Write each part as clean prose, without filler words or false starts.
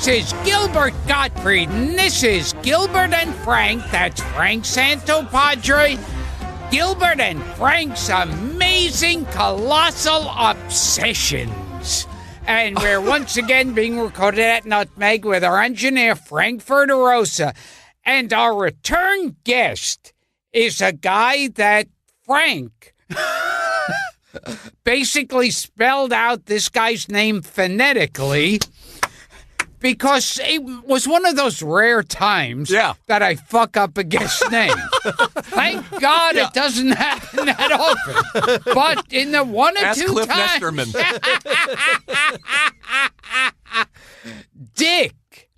is Gilbert Gottfried, and this is Gilbert and Frank. That's Frank Santopadre. Gilbert and Frank's Amazing Colossal Obsessions. And we're once again being recorded at Nutmeg with our engineer, Frank Verderosa. And our return guest is a guy that Frank basically spelled out this guy's name phonetically because it was one of those rare times that I fuck up a guest's name. Thank God it doesn't happen that often. But in the one or Ask two Cliff times... Nesterman. Dick,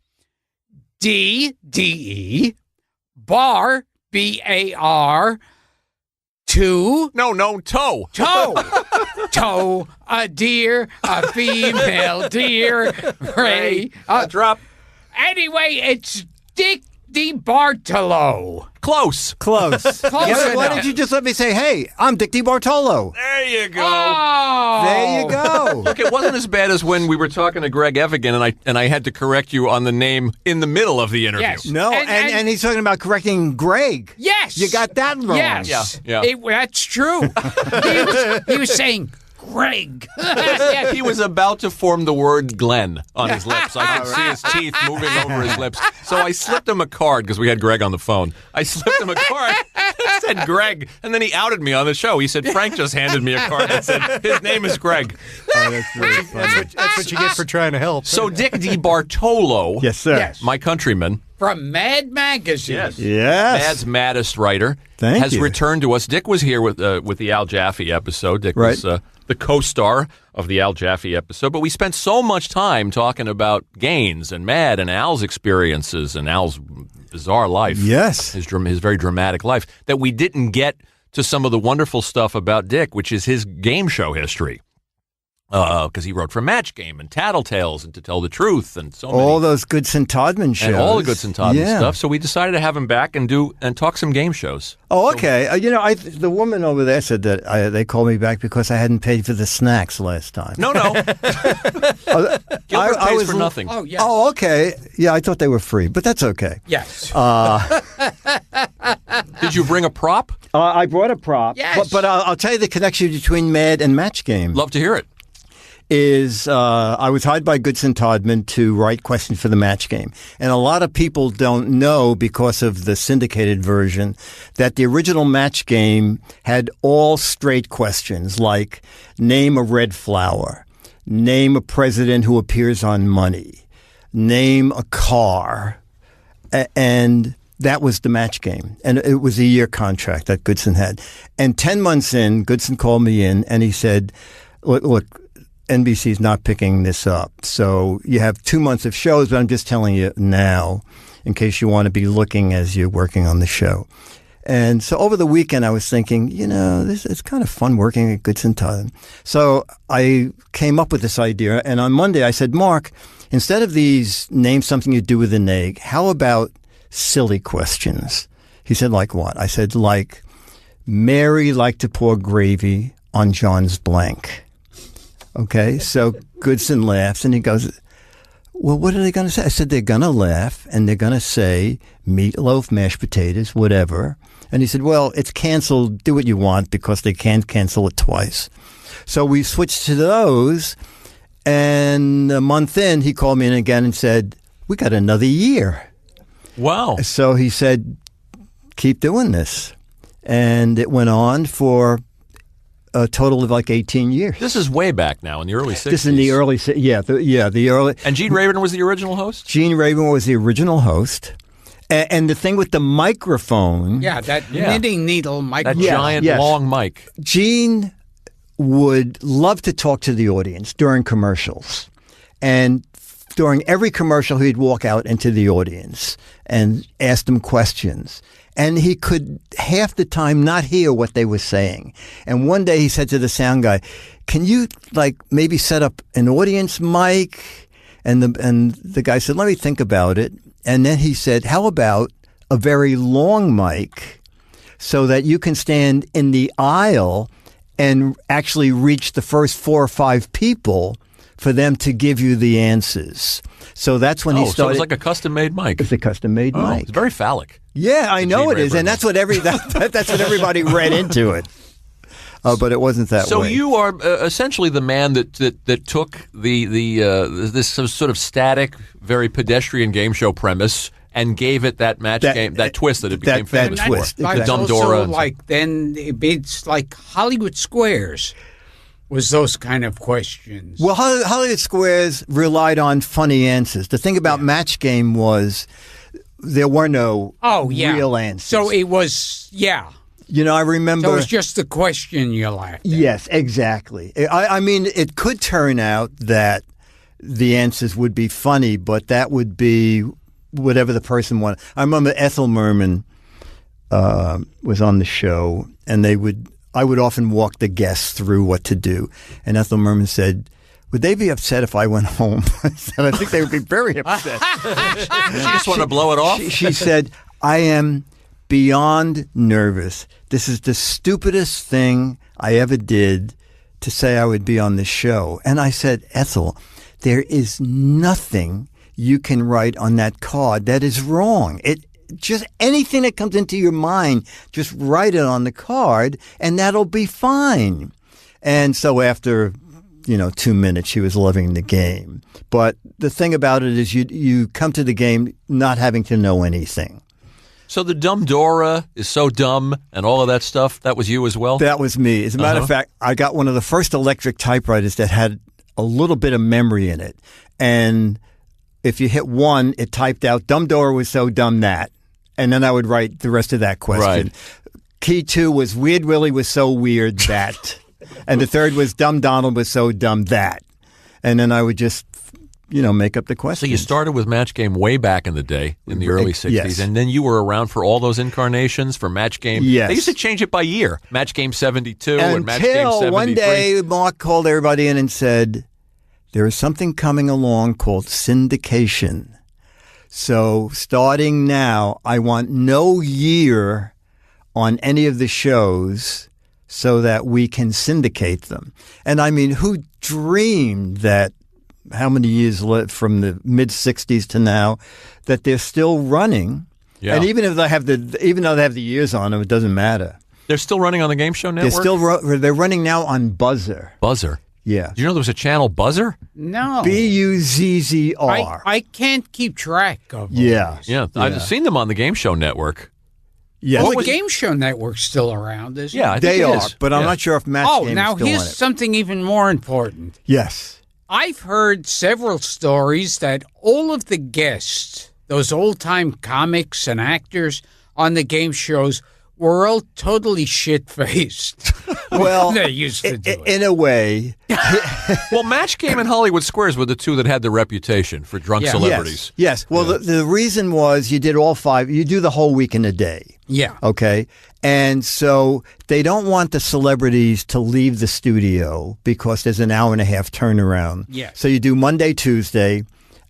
D-D-E, Bar, B-A-R, Toe. Toe, a deer, a female deer, Ray. Drop. Anyway, it's Dick DeBartolo. Close. Why did you just let me say, hey, I'm Dick DeBartolo? There you go. Oh. There you go. Look, it wasn't as bad as when we were talking to Greg Evigan and I had to correct you on the name in the middle of the interview. Yes. No, and he's talking about correcting Greg. Yes. You got that wrong. Yes. Yeah. That's true. he was saying Greg. He was about to form the word Glenn on his lips. I could see his teeth moving over his lips. So I slipped him a card because we had Greg on the phone. I slipped him a card that said Greg, and then he outed me on the show. He said, Frank just handed me a card that said, his name is Greg. Oh, that's really funny. That's what you get for trying to help. So Dick DeBartolo, Yes, sir. Yes. my countryman, From Mad Magazine. Yes. Mad's maddest writer, Thank has you. returned to us. Dick was here with the Al Jaffe episode. Dick was the co-star of the Al Jaffe episode, but we spent so much time talking about Gaines and Mad and Al's experiences and Al's bizarre life. Yes. His very dramatic life, that we didn't get to some of the wonderful stuff about Dick, which is his game show history. Because he wrote for Match Game and Tattletales and To Tell the Truth and so many. All those Goodson Todman shows. And all the Goodson Todman stuff. So we decided to have him back and talk some game shows. Oh, okay. The woman over there said that they called me back because I hadn't paid for the snacks last time. No. Gilbert pays for nothing. Oh, yes. Oh, okay. Yeah, I thought they were free, but that's okay. Yes. Did you bring a prop? I brought a prop. Yes. But I'll tell you the connection between Mad and Match Game. Love to hear it. Is I was hired by Goodson Todman to write questions for the Match Game. And a lot of people don't know, because of the syndicated version, that the original Match Game had all straight questions like name a red flower, name a president who appears on Money, name a car, and that was the Match Game. And it was a year contract that Goodson had. And 10 months in, Goodson called me in and he said, look, NBC's not picking this up. So you have 2 months of shows, but I'm just telling you now in case you want to be looking as you're working on the show. And so over the weekend, I was thinking, it's kind of fun working at Goodson Todman. So I came up with this idea. And on Monday, I said, Mark, instead of these name something you do with an egg, how about silly questions? He said, like what? I said, like, Mary liked to pour gravy on John's blank. Okay, so Goodson laughs and he goes, well, what are they going to say? I said, they're going to laugh and they're going to say meatloaf, mashed potatoes, whatever. And he said, well, it's canceled. Do what you want because they can't cancel it twice. So we switched to those. And a month in, he called me in again and said, we got another year. Wow. So he said, keep doing this. And it went on for a total of like 18 years. This is way back now in the early 60s. This is in the early, the early. And Gene Raven was the original host? Gene Raven was the original host. And the thing with the microphone. Yeah, that knitting needle microphone. That giant long mic. Gene would love to talk to the audience during commercials. And during every commercial, he'd walk out into the audience and ask them questions. And he could half the time not hear what they were saying. And one day he said to the sound guy, can you maybe set up an audience mic? And the guy said, let me think about it. And then he said, how about a very long mic so that you can stand in the aisle and actually reach the first 4 or 5 people for them to give you the answers. So that's when he started. So it was like a custom-made mic. It's a custom-made mic. It's very phallic. Yeah, I know Gene it is, Rayburn and that's what that's what everybody read into it. But it wasn't that way. So you are essentially the man that took this sort of static, very pedestrian game show premise and gave it that game, that twist that it became famous that twist, for. exactly. The Dumb Also, Dora. like then it's like Hollywood Squares was those kind of questions. Well, Hollywood Squares relied on funny answers. The thing about Match Game was there were no real answers. So it was, You know, I remember. So it's just the question you laughed at. Yes, exactly. I mean, it could turn out that the answers would be funny, but that would be whatever the person wanted. I remember Ethel Merman was on the show, and I would often walk the guests through what to do. And Ethel Merman said, "Would they be upset if I went home?" I said, "I think they would be very upset." She just want to blow it off? She said, "I am beyond nervous. This is the stupidest thing I ever did to say I would be on the show." And I said, "Ethel, there is nothing you can write on that card that is wrong. Just anything that comes into your mind, just write it on the card, and that'll be fine." And so after 2 minutes, she was loving the game. But the thing about it is you come to the game not having to know anything. So the Dumb Dora is so dumb and all of that stuff, that was you as well? That was me. As a matter of fact, I got one of the first electric typewriters that had a little bit of memory in it. And if you hit 1, it typed out, "Dumb Dora was so dumb that." And then I would write the rest of that question. Right. Key 2 was Weird Willie was so weird that. And the third was Dumb Donald was so dumb that. And then I would just make up the questions. So you started with Match Game way back in the day, in the early 60s, Yes. and then you were around for all those incarnations for Match Game. Yes. They used to change it by year. Match Game 72 and Match Game 73. Until one day, Mark called everybody in and said, "There is something coming along called syndication. So starting now, I want no year on any of the shows so that we can syndicate them." And I mean, who dreamed that how many years from the mid-60s to now that they're still running? Yeah. And even though they have the years on them, it doesn't matter. They're still running on the Game Show Network? They're running now on Buzzer. Buzzer. Yeah. Did you know there was a channel, Buzzer? No. Buzzr. I can't keep track of Yeah. these. Yeah. I've seen them on the Game Show Network. Yeah. Well, the Game Show Network's still around, isn't Yeah, it? I think They it are, is. but I'm Yeah. not sure if Match Oh, Game now is still here's on it. something even more important. Yes. I've heard several stories that all of the guests, those old-time comics and actors on the game shows, were all totally shit-faced. Well, they used to do it. in a way, Well, Match Game and Hollywood Squares were the two that had the reputation for drunk Yeah. celebrities. Yes. Well, the reason was you did all 5. You do the whole week in a day. Yeah. Okay. And so they don't want the celebrities to leave the studio because there's an hour and a half turnaround. Yes. So you do Monday, Tuesday,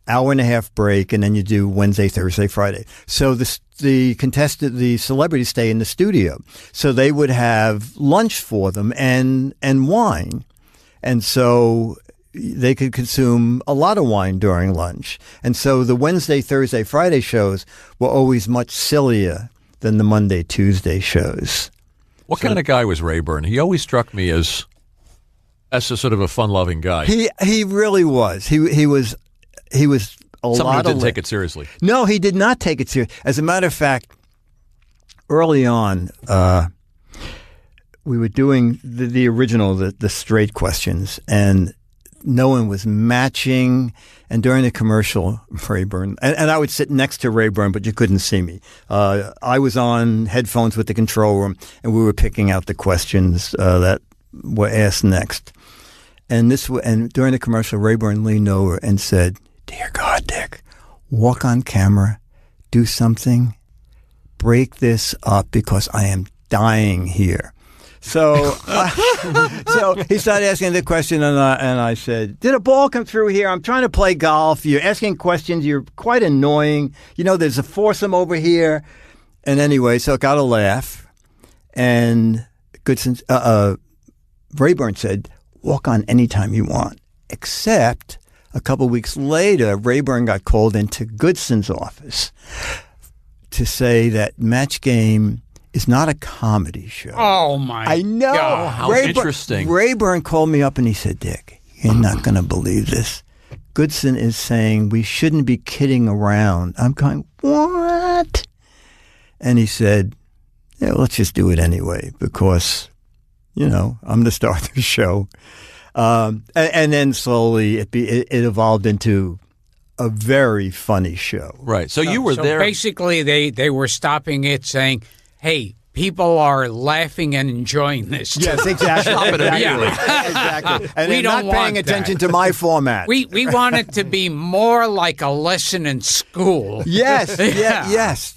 hour and a half break, and then you do Wednesday, Thursday, Friday. So the celebrities stay in the studio. So they would have lunch for them and wine. And so they could consume a lot of wine during lunch. And so the Wednesday, Thursday, Friday shows were always much sillier than the Monday, Tuesday shows. What kind of guy was Rayburn? He always struck me as a sort of a fun-loving guy. He really was. He was a Someone lot who of didn't take it seriously. No, he did not take it serious. As a matter of fact, early on, we were doing the original, the straight questions, and no one was matching. And during the commercial, Rayburn, and I would sit next to Rayburn, but you couldn't see me. I was on headphones with the control room, and we were picking out the questions that were asked next. And during the commercial, Rayburn leaned over and said, "Dear God, Dick, walk on camera, do something, break this up because I am dying here." So, so he started asking the question, and I said, "Did a ball come through here? I'm trying to play golf. You're asking questions. You're quite annoying. There's a foursome over here." And anyway, so it got a laugh, and Rayburn said, "Walk on anytime you want." except a couple of weeks later, Rayburn got called into Goodson's office to say that Match Game is not a comedy show. Oh, my I know. God. How interesting. Rayburn called me up and he said, Dick, you're not going to believe this. Goodson is saying we shouldn't be kidding around. I'm going, what? And he said, yeah, let's just do it anyway because, I'm the star of the show. And then slowly it evolved into a very funny show. Right. So you were there. Basically, they were stopping it saying, hey, people are laughing and enjoying this. Yes, exactly. Stop it immediately. Exactly. And We they're don't not paying want attention that. to my format. We want it to be more like a lesson in school. Yes, Yeah.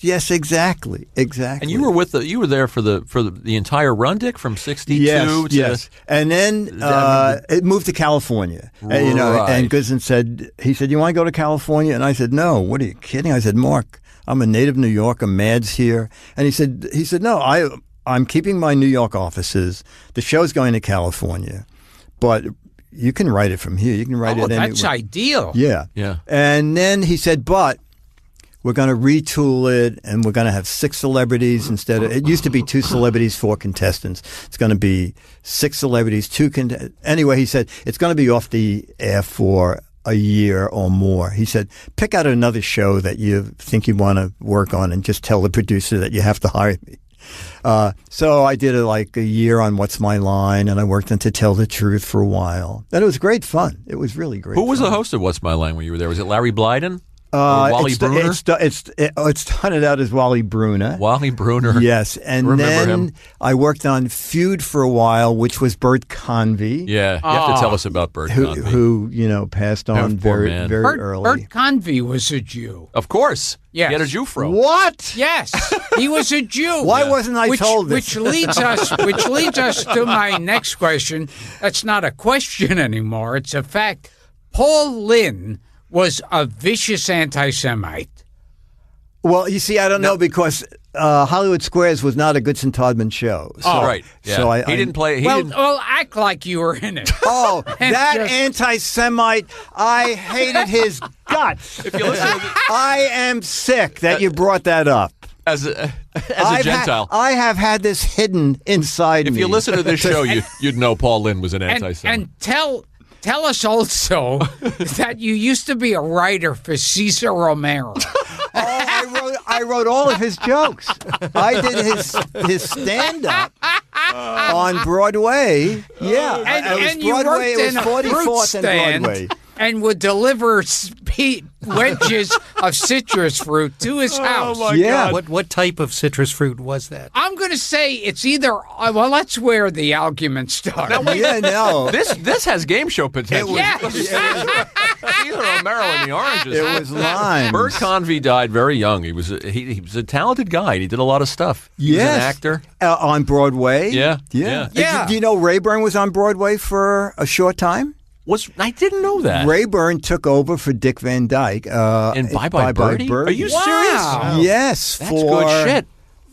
yes, exactly. And you were there for the entire run, Dick, from 62 to yes. And then it moved to California. Right. And Goodson said, you want to go to California? And I said, no, what are you kidding? I said, Mark, I'm a native New Yorker. Mad's here. And he said, no, I'm keeping my New York offices. The show's going to California, but you can write it from here. You can write it anywhere. That's ideal. Yeah. Yeah. And then he said, but we're going to retool it and we're going to have 6 celebrities instead of, it used to be 2 celebrities, 4 contestants. It's going to be 6 celebrities, 2 contestants. Anyway, he said, it's going to be off the air for a year or more. He said, pick out another show that you think you want to work on and just tell the producer that you have to hire me. So I did like a year on What's My Line, and I worked on To Tell the Truth for a while. And it was great fun. It was really great Who was fun. the host of What's My Line when you were there? Was it Larry Blyden? Wally Bruner? It started out as Wally Bruner. Wally Bruner. Yes, and Remember then him? I worked on Feud for a while, which was Bert Convey. Yeah, you have to tell us about Bert Convey. Who passed on Poor very man. early. Bert Convey was a Jew. Of course. Yes. He had a Jufro. What? Yes, he was a Jew. Why wasn't I told this? Which leads us to my next question. That's not a question anymore. It's a fact. Paul Lynde was a vicious anti-Semite. Well, you see, I don't know because Hollywood Squares was not a Goodson Todman show. So, Right. Yeah. So he didn't play. He didn't. Well, act like you were in it. Oh, that Just- anti-Semite! I hated his guts. If you listen to I am sick that you brought that up. as a I've Gentile, I have had this hidden inside if me. you listen to this show, you'd know Paul Lynde was an and anti-Semite. tell us also that you used to be a writer for Cesar Romero. I wrote all of his jokes. I did his stand-up on Broadway. Yeah, And it you was Broadway. worked It in was a fruit 44th and stand Broadway. and would deliver wedges of citrus fruit to his house. Yeah. What type of citrus fruit was that? I'm going to say it's either. Well, that's where the argument started. Yeah, no. This has game show potential. Yes. Cesar Romero and the Oranges. It was limes. Bert Convey died very young. He was a talented guy. He did a lot of stuff. He was an actor. On Broadway. Yeah. Yeah. Do you know Rayburn was on Broadway for a short time? I didn't know that. Rayburn took over for Dick Van Dyke. In Bye Bye Birdie? Are you Wow. serious? Yes, That's for good shit.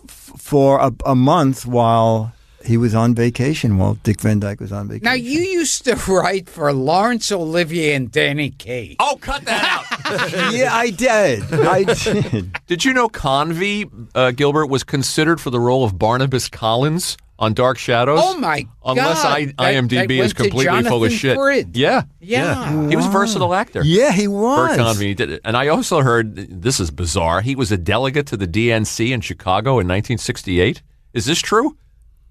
For a month while he was on vacation. While Dick Van Dyke was on vacation. Now, you used to write for Laurence Olivier and Danny Kaye. Oh, cut that out. Yeah, I did. I did. Did you know Convey, Gilbert, was considered for the role of Barnabas Collins on Dark Shadows? Oh, my God. Unless IMDb is went to completely full of Jonathan shit. Frid. Yeah. Yeah. He was a versatile actor. Yeah, he was. Bert Convey did it. And I also heard, this is bizarre, he was a delegate to the DNC in Chicago in 1968. Is this true?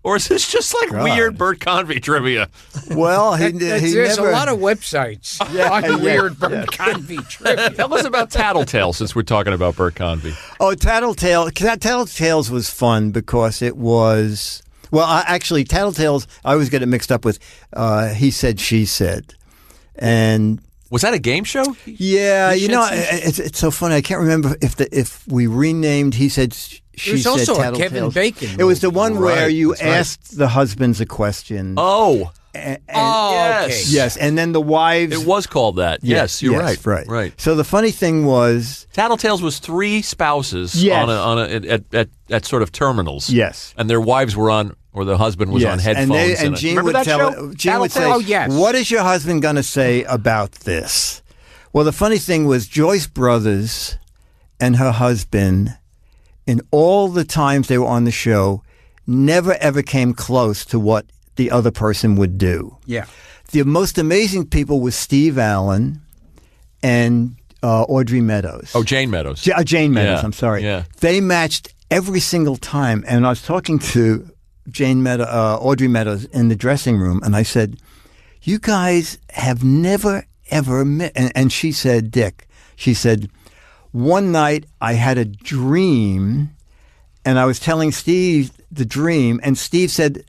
Or is this just like weird Bert Convey trivia? Well, he There's never. a lot of websites on weird Bert Convey trivia. Tell us about Tattletale since we're talking about Bert Convey. Oh, Tattletales was fun because it was. Well, actually, Tattletales, I always get it mixed up with He Said, She Said. And Was that a game show? yeah, He you Said, know, She Said? it's so funny. I can't remember if we renamed He Said, She was Said also a Tattletales. Kevin Bacon It was the movie. one where Right, you that's right. asked the husbands a question. Oh, and, Oh, okay. yes. yes, and then the wives. it was called that. Yes, you're right. Right. So the funny thing was, Tattletales was 3 spouses Yes. on at sort of terminals. yes. And their wives were on Or the husband was Yes, on headphones. and Gene remember would that tell show? Gene would say, Oh, yes. "What is your husband going to say about this?" Well, the funny thing was Joyce Brothers and her husband, in all the times they were on the show, never ever came close to what the other person would do. Yeah. The most amazing people was Steve Allen and Audrey Meadows. Oh, Jane Meadows. Jane Meadows, Yeah, I'm sorry. yeah. They matched every single time. And I was talking to Audrey Meadows in the dressing room, and I said, "You guys have never, ever met." And she said, "Dick," she said, "one night I had a dream, and I was telling Steve the dream, and Steve said,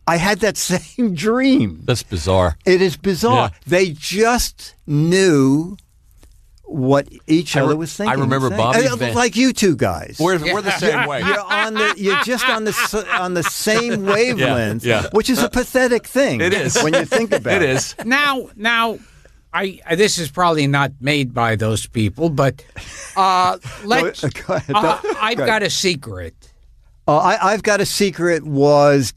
I had that same dream." That's bizarre. It is bizarre. Yeah. They just knew what each other was thinking. I remember and Bobby saying. Van- like you two guys. We're the same way. You're just on the same wavelength, yeah. which is a pathetic thing. It is. when you think about it. It is. Now, I this is probably not made by those people, but let's. Go ahead. I've Go ahead. got a secret. I've Got a Secret was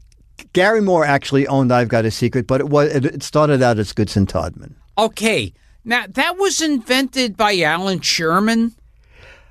Gary Moore actually owned I've Got a Secret, but it started out as Goodson Todman. Okay, now that was invented by Alan Sherman.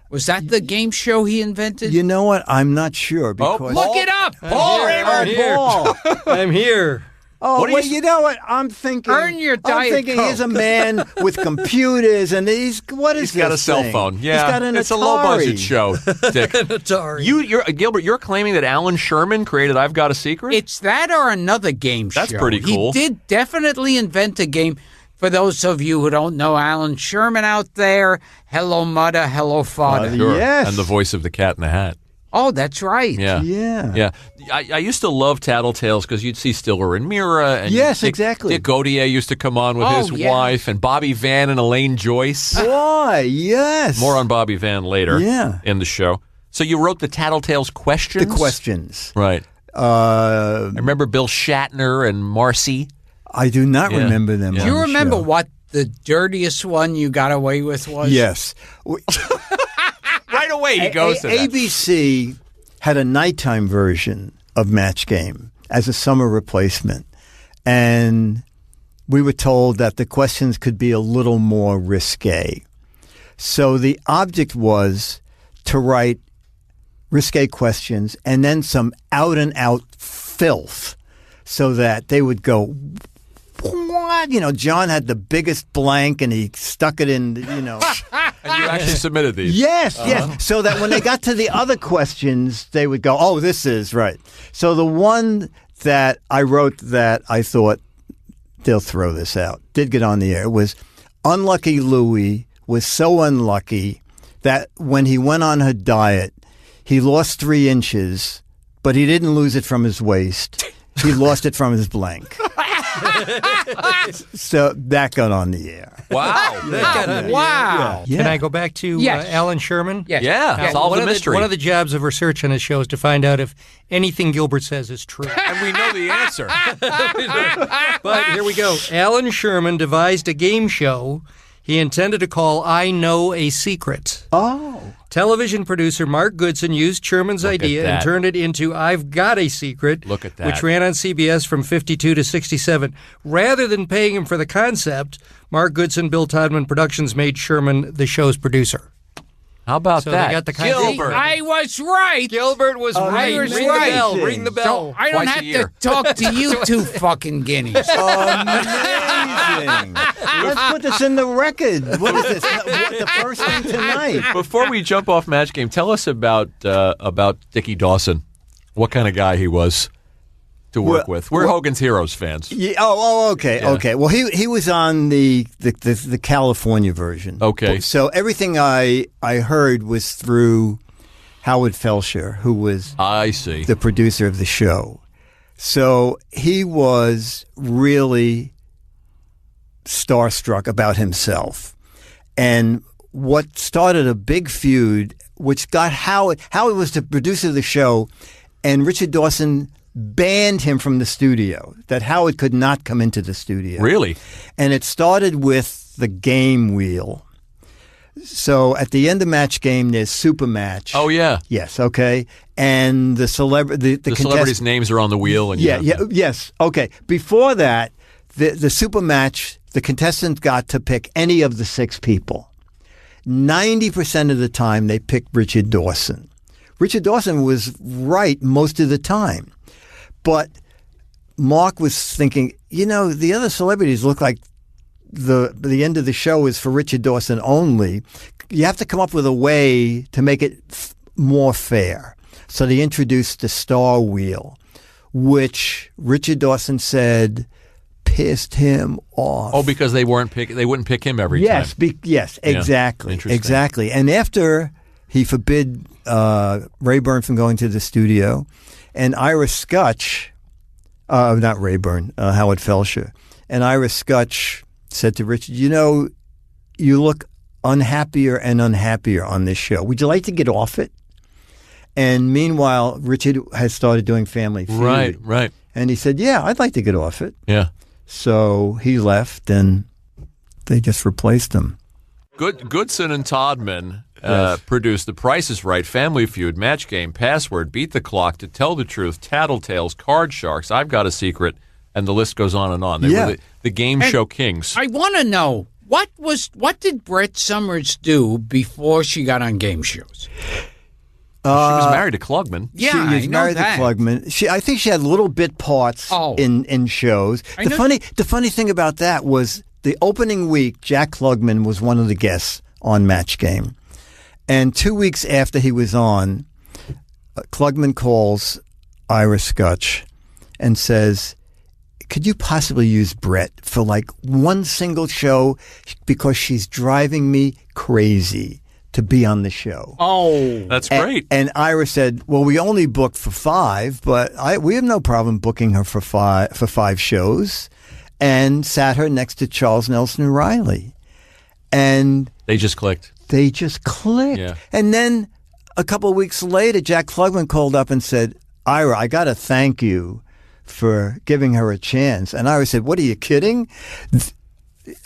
Was that the game show he invented? You know what? I'm not sure because Look it up. Paul. I'm here. Oh, What do well, you- you know what? I'm thinking. Earn your I'm Diet thinking he's a Coke. man with computers, and he's Got a cell phone. Yeah, he's got an it's Atari. a low budget show. Dick, Atari. you're Gilbert. You're claiming that Alan Sherman created "I've Got a Secret." It's that or another game show. That's pretty cool. He did definitely invent a game. For those of you who don't know Alan Sherman out there, hello mother, hello father. Sure. Yes. And the voice of the Cat in the Hat. Oh, that's right. Yeah, Yeah. I used to love Tattletales because you'd see Stiller and Mira. And Yes, Dick, exactly. Dick Gaudier used to come on with Oh, his yeah. wife, and Bobby Van and Elaine Joyce. Why? Yes. More on Bobby Van later. Yeah. In the show. So you wrote the Tattletales questions. the questions. Right. I remember Bill Shatner and Marcy. I do not Yeah. remember them. Yeah. Do on you the remember show. what the dirtiest one you got away with was? Yes. Right away he goes to that. ABC had a nighttime version of Match Game as a summer replacement. And we were told that the questions could be a little more risque. So the object was to write risque questions and then some out-and-out filth so that they would go, what? You know, John had the biggest blank and he stuck it in, you know. And you actually submitted these. Yes, yes. So that when they got to the other questions, they would go, oh, this is right. So the one that I wrote that I thought they'll throw this out, did get on the air, was Unlucky Louie was so unlucky that when he went on her diet, he lost 3 inches, but he didn't lose it from his waist. He lost it from his blank. So that got on the air. Wow. Wow. Yeah. Can I go back to Yes. Alan Sherman? Yes. Yeah. Yes. Solve one the of mystery. one of the jobs of research on his show is to find out if anything Gilbert says is true. And we know the answer. But here we go. Alan Sherman devised a game show he intended to call I Know a Secret. Oh. Television producer Mark Goodson used Sherman's Look at idea and that. turned it into I've Got a Secret, Look at that. which ran on CBS from 52 to 67. Rather than paying him for the concept, Mark Goodson, Bill Todman Productions made Sherman the show's producer. How about So they that? got the concept. Gilbert. I was right. Gilbert was right. I was Ring right. the bell. Ring the So bell. I don't Twice a have to year. talk to you two fucking guineas. Amazing. Let's put this in the record. What is this? The first thing tonight. Before we jump off Match Game, tell us about Dickie Dawson. What kind of guy he was to work with. We're Hogan's Heroes fans. Yeah, okay, Yeah. okay. Well, he was on the California version. Okay. So everything I heard was through Howard Felsher, who was I see. the producer of the show. So he was really starstruck about himself. And what started a big feud, which got Howard was the producer of the show, and Richard Dawson banned him from the studio, that Howard could not come into the studio. Really? And it started with the game wheel, So at the end of match game, there's super match. Oh, yeah. Yes, okay. And the celebrities' names are on the wheel. And yes, okay. Before that, the super match, the contestants got to pick any of the 6 people. 90% of the time, they picked Richard Dawson. Richard Dawson was right most of the time. But Mark was thinking, the other celebrities look like the end of the show is for Richard Dawson only. You have to come up with a way to make it more fair. So they introduced the Star Wheel, which Richard Dawson said pissed him off. Oh, because they wouldn't pick him every time. Yes, exactly. Interesting. Exactly. And after he forbid Rayburn from going to the studio, and Ira Skutch, not Rayburn, Howard Felsher, and Ira Skutch said to Richard, you look unhappier and unhappier on this show. Would you like to get off it? And meanwhile, Richard has started doing Family Feud. Right. And he said, yeah, I'd like to get off it. Yeah. So he left, and they just replaced him. Goodson and Todman produced The Price is Right, Family Feud, Match Game, Password, Beat the Clock, To Tell the Truth, Tattletales, Card Sharks, I've Got a Secret, and the list goes on and on. They were the game show kings. I want to know, what did Brett Summers do before she got on game shows? She was married to Klugman. Yeah, she was I know married that. to Klugman. I think she had little bit parts in shows. The funny thing about that was the opening week, Jack Klugman was one of the guests on Match Game. And 2 weeks after he was on, Klugman calls Ira Skutch and says, could you possibly use Brett for like one single show because she's driving me crazy to be on the show? Oh, that's great. And Ira said, well, we only booked for 5, but we have no problem booking her for 5 shows, and sat her next to Charles Nelson Riley. And they just clicked. Yeah. And then a couple of weeks later, Jack Klugman called up and said, Ira, I got to thank you for giving her a chance. And Ira said, what, are you kidding?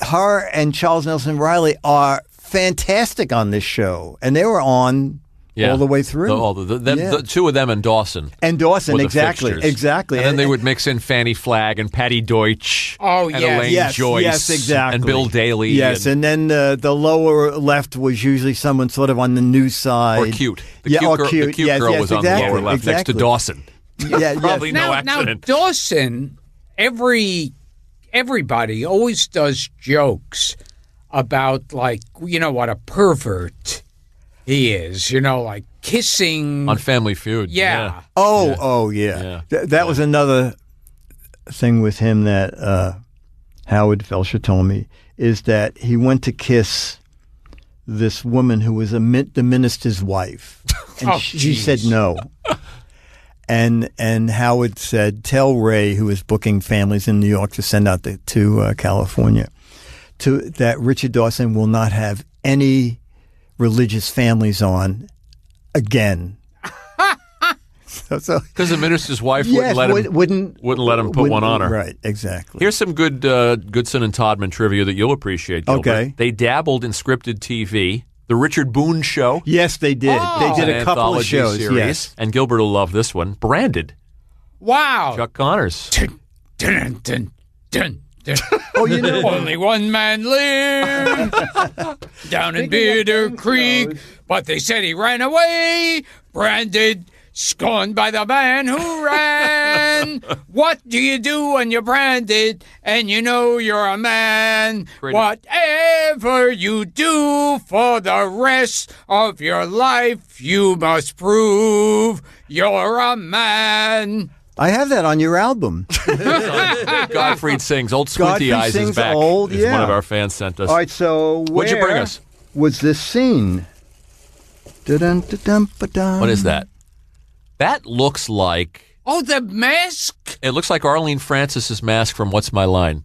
Her and Charles Nelson Riley are fantastic on this show. And they were on all the way through. The 2 of them and Dawson. Exactly. And then they would mix in Fannie Flagg and Patty Deutsch. And Elaine Joyce. Yes, exactly. And Bill Daly. Yes, and then the lower left was usually someone sort of on the news side. Or cute. The cute girl was on the lower left next to Dawson. Probably no accident. Now, Dawson, everybody always does jokes about, like, what a pervert he is, like kissing on Family Feud. Yeah. Yeah. That was another thing with him that Howard Felsher told me, is that he went to kiss this woman who was the minister's wife, and she said no. And Howard said, tell Ray, who was booking families in New York, to send out to California, that Richard Dawson will not have any religious families on again. Because the minister's wife wouldn't let him put one on her. Right, exactly. Here's some good Goodson and Todman trivia that you'll appreciate, Gilbert. Okay. They dabbled in scripted TV. The Richard Boone Show. Yes, they did. They did a couple of shows. Series. Yes. And Gilbert will love this one. Branded. Wow. Chuck Connors. Dun, dun, dun, dun. Oh, you know. Only one man lived down in Bitter Creek, but they said he ran away. Branded, scorned by the man who ran. What do you do when you're branded and you know you're a man? Whatever you do for the rest of your life, you must prove you're a man. I have that on your album. Gottfried Sings. Old Squinty Eyes is back. One of our fans sent us. All right, so what'd you bring us? Was this scene? What is that? That looks like... Oh, the mask? It looks like Arlene Francis's mask from What's My Line.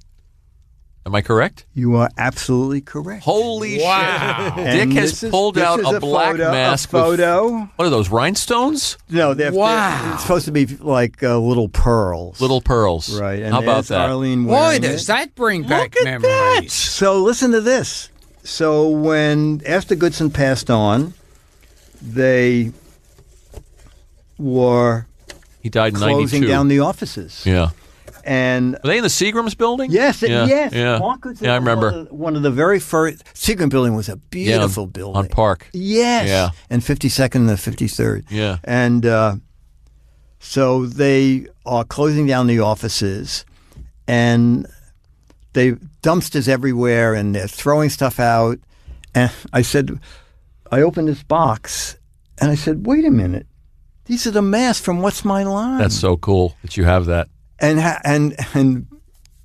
Am I correct? You are absolutely correct. Holy wow. shit. Dick has pulled out a black mask. What are those, rhinestones? No, they're supposed to be like little pearls. Little pearls. Right. And how about that? Arlene Boy, does that bring back memories. So listen to this. So after Goodson passed on, they were He died in closing 92. down the offices. Yeah. And Were they in the Seagram's building? yes, Yeah. Mark Goodson Yeah, I was remember. one of the very first. Seagram building was a beautiful building. On Park. Yes. Yeah. And 52nd and 53rd. Yeah. And so they are closing down the offices, and they dumpsters everywhere, and they're throwing stuff out. And I opened this box, and I said, wait a minute. These are the masks from What's My Line. That's so cool that you have that. And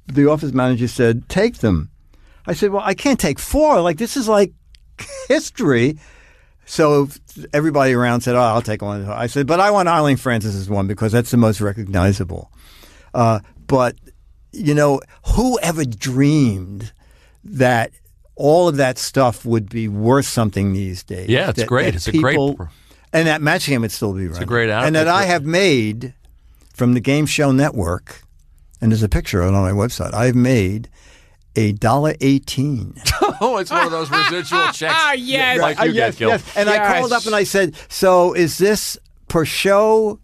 the office manager said, take them. I said, well, I can't take 4. Like, this is like history. So everybody around said, oh, I'll take one. I said, but I want Eileen Francis's one because that's the most recognizable. But, who ever dreamed that all of that stuff would be worth something these days? Yeah, it's great. It's a great... And that match game would still be running. It's a great outfit. And that I have made from the Game Show Network, and there's a picture of it on my website, I've made $1.18. Oh, it's one of those residual checks. Yes. Like you get, Gil. Yes. And I called up and I said, so is this per show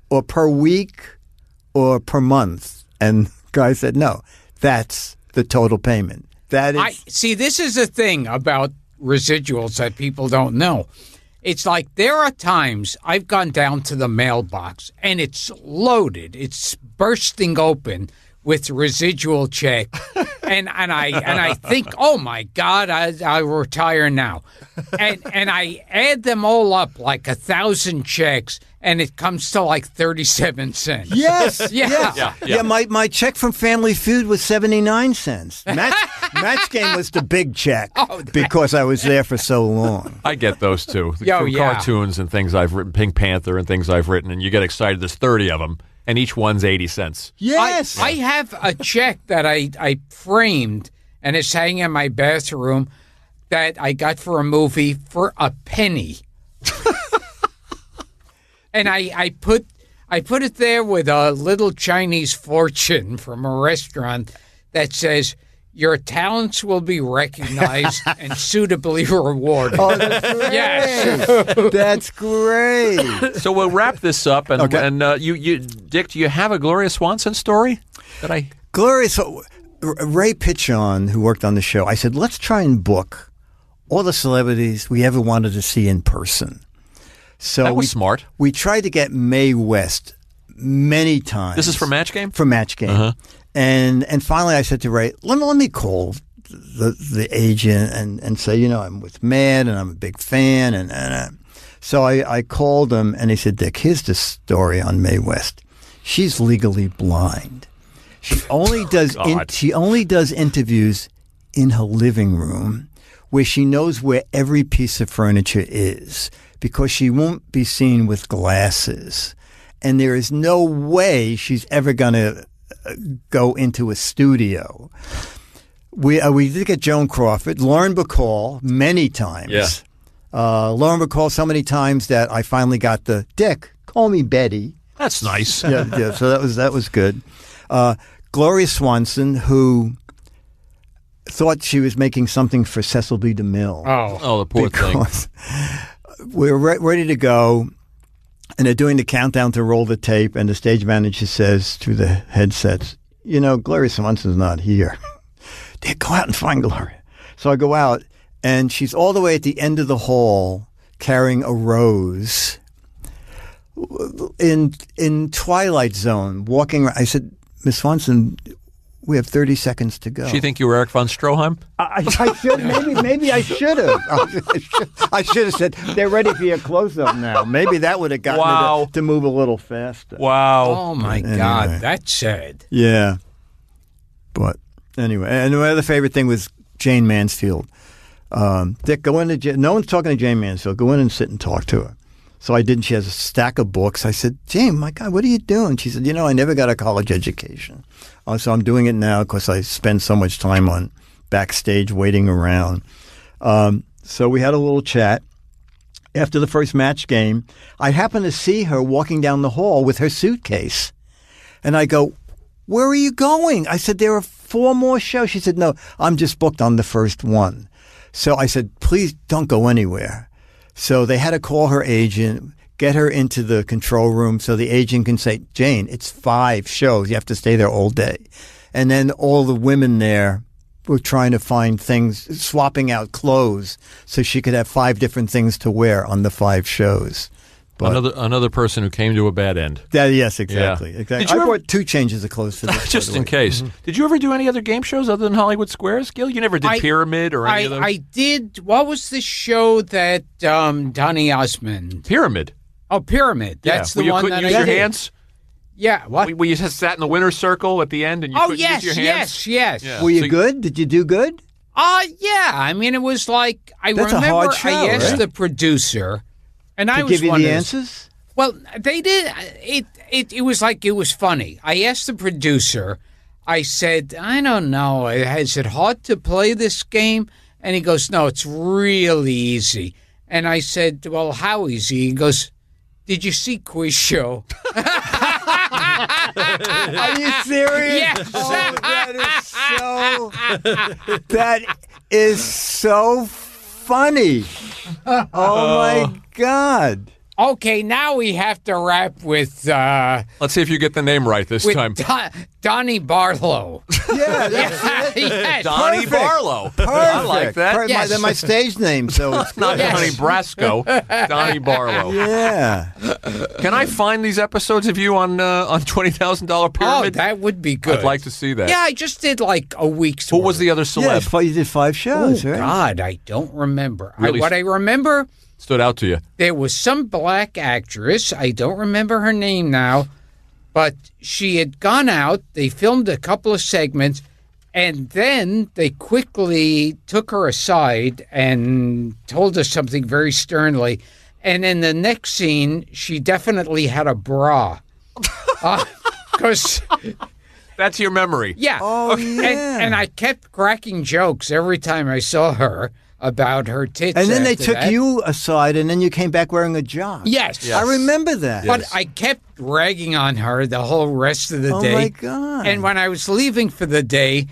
or per week or per month? And the guy said, no, that's the total payment. That is. See, this is the thing about residuals that people don't know. It's like there are times I've gone down to the mailbox and it's loaded. It's bursting open with residual check. and I think, oh, my God, I'll retire now. And I add them all up like 1,000 checks, and it comes to like 37 cents. Yes. Yeah. Yeah. My check from Family Feud was 79 cents. Match Game was the big check because I was there for so long. I get those too. Yo, From yeah. cartoons and things I've written, Pink Panther and things I've written, and you get excited. There's 30 of them, and each one's 80 cents. Yes. I have a check that I framed, and it's hanging in my bathroom that I got for a movie for a penny. And I put it there with a little Chinese fortune from a restaurant that says, your talents will be recognized and suitably rewarded. Oh, that's great. Yes. That's great. So we'll wrap this up, and Okay. and you, Dick, do you have a Gloria Swanson story that I? Gloria, so Ray Pitchon, who worked on the show, I said, let's try and book all the celebrities we ever wanted to see in person. So That was smart. We tried to get Mae West many times. This is for Match Game? For Match Game. Uh-huh. And finally I said to Ray, let me call the agent and say, I'm with Mad and I'm a big fan. And so I called him and he said, Dick, here's the story on Mae West. She's legally blind. She only does she only does interviews in her living room where she knows where every piece of furniture is because she won't be seen with glasses. And there is no way she's ever going to go into a studio. We did get Joan Crawford, Lauren Bacall many times. Yeah. Lauren Bacall so many times that I finally got the Dick, call me Betty. That's nice. Yeah. So that was good. Gloria Swanson, who thought she was making something for Cecil B. DeMille. Oh, the poor thing. Because we're ready to go, and they're doing the countdown to roll the tape, and the stage manager says through the headsets, Gloria Swanson's not here. They go out and find Gloria. So I go out, and she's all the way at the end of the hall carrying a rose in Twilight Zone, walking around. I said, Miss Swanson, we have 30 seconds to go. She think you were Eric von Stroheim? I should maybe I should have. I should have said they're ready for your close-up now. Maybe that would have gotten her to move a little faster. Wow. Oh, my God. That's sad. Yeah. But anyway, and my other favorite thing was Jane Mansfield. Dick, go into no one's talking to Jane Mansfield. Go in and sit and talk to her. So I did, and she has a stack of books. I said, Jane, my God, what are you doing? She said, I never got a college education. So I'm doing it now because I spend so much time on backstage waiting around. So we had a little chat. After the first Match Game, I happened to see her walking down the hall with her suitcase. And I go, where are you going? I said, there are 4 more shows. She said, no, I'm just booked on the first one. So I said, please don't go anywhere. So they had to call her agent, get her into the control room so the agent can say, Jane, it's 5 shows. You have to stay there all day. And then all the women there were trying to find things, swapping out clothes so she could have 5 different things to wear on the 5 shows. But Another person who came to a bad end. yes, exactly. Yeah. Exactly. I bought 2 changes of clothes for this. Just in case. Did you ever do any other game shows other than Hollywood Squares, Gil? You never did Pyramid or any of those? I did. What was the show that Donny Osmond? Pyramid. Oh, Pyramid. That's the one that you couldn't use your hands? Yeah. What? We just sat in the winner's circle at the end and you couldn't use your hands? Yes. Yeah. Were you good? Did you do good? Yeah. I mean, it was like, That's a hard show, I asked right? the producer, and I To was give you one the of those- answers? Well, they did. It was like it was funny. I asked the producer. I said, I don't know. Is it hard to play this game? And he goes, no, it's really easy. And I said, well, how easy? He goes, did you see Quiz Show? Are you serious? Yes. Oh, that is so funny. Oh my God. Okay, now we have to wrap with Let's see if you get the name right this time. Donnie Barlow. Yeah, that's it. Yes. Donnie Perfect. Barlow. Perfect. I like that. Yes. That's my stage name, so it's Not Yes. Donnie Brasco. Donnie Barlow. yeah. Can I find these episodes of you on $20,000 Oh, Pyramid? that would be good. I'd like to see that. Yeah, I just did like a week's Who was worth. the other Yeah, celeb? you did 5 shows, Oh, right? God, I don't remember. Really? What I remember, Stood out to you? there was some black actress. I don't remember her name now, but she had gone out. They filmed a couple of segments, and then they quickly took her aside and told us something very sternly. And in the next scene, she definitely had a bra. Because... That's your memory. Yeah. Oh, yeah. And I kept cracking jokes every time I saw her about her tits. And then they after took that. you aside, and then you came back wearing a jock. Yes. I remember that. But I kept ragging on her the whole rest of the Oh, day. my God. And when I was leaving for the day,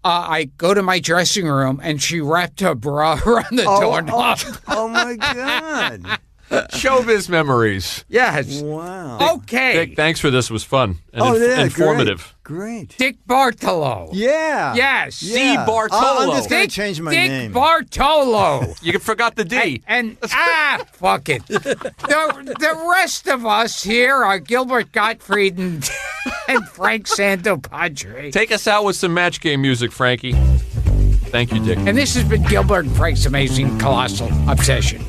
I go to my dressing room, and she wrapped her bra around the doorknob. Oh, my God. Showbiz memories. Yes. Wow. Okay. Dick, thanks for this. It was fun and informative. Great. Dick Bartolo. Yeah. Yes. Yeah. DeBartolo. I'm just going Dick, to change my Dick name. Bartolo. You forgot the D. And fuck it. The rest of us here are Gilbert Gottfried and Frank Santopadre. Take us out with some match game music, Frankie. Thank you, Dick. And this has been Gilbert and Frank's Amazing Colossal Obsession.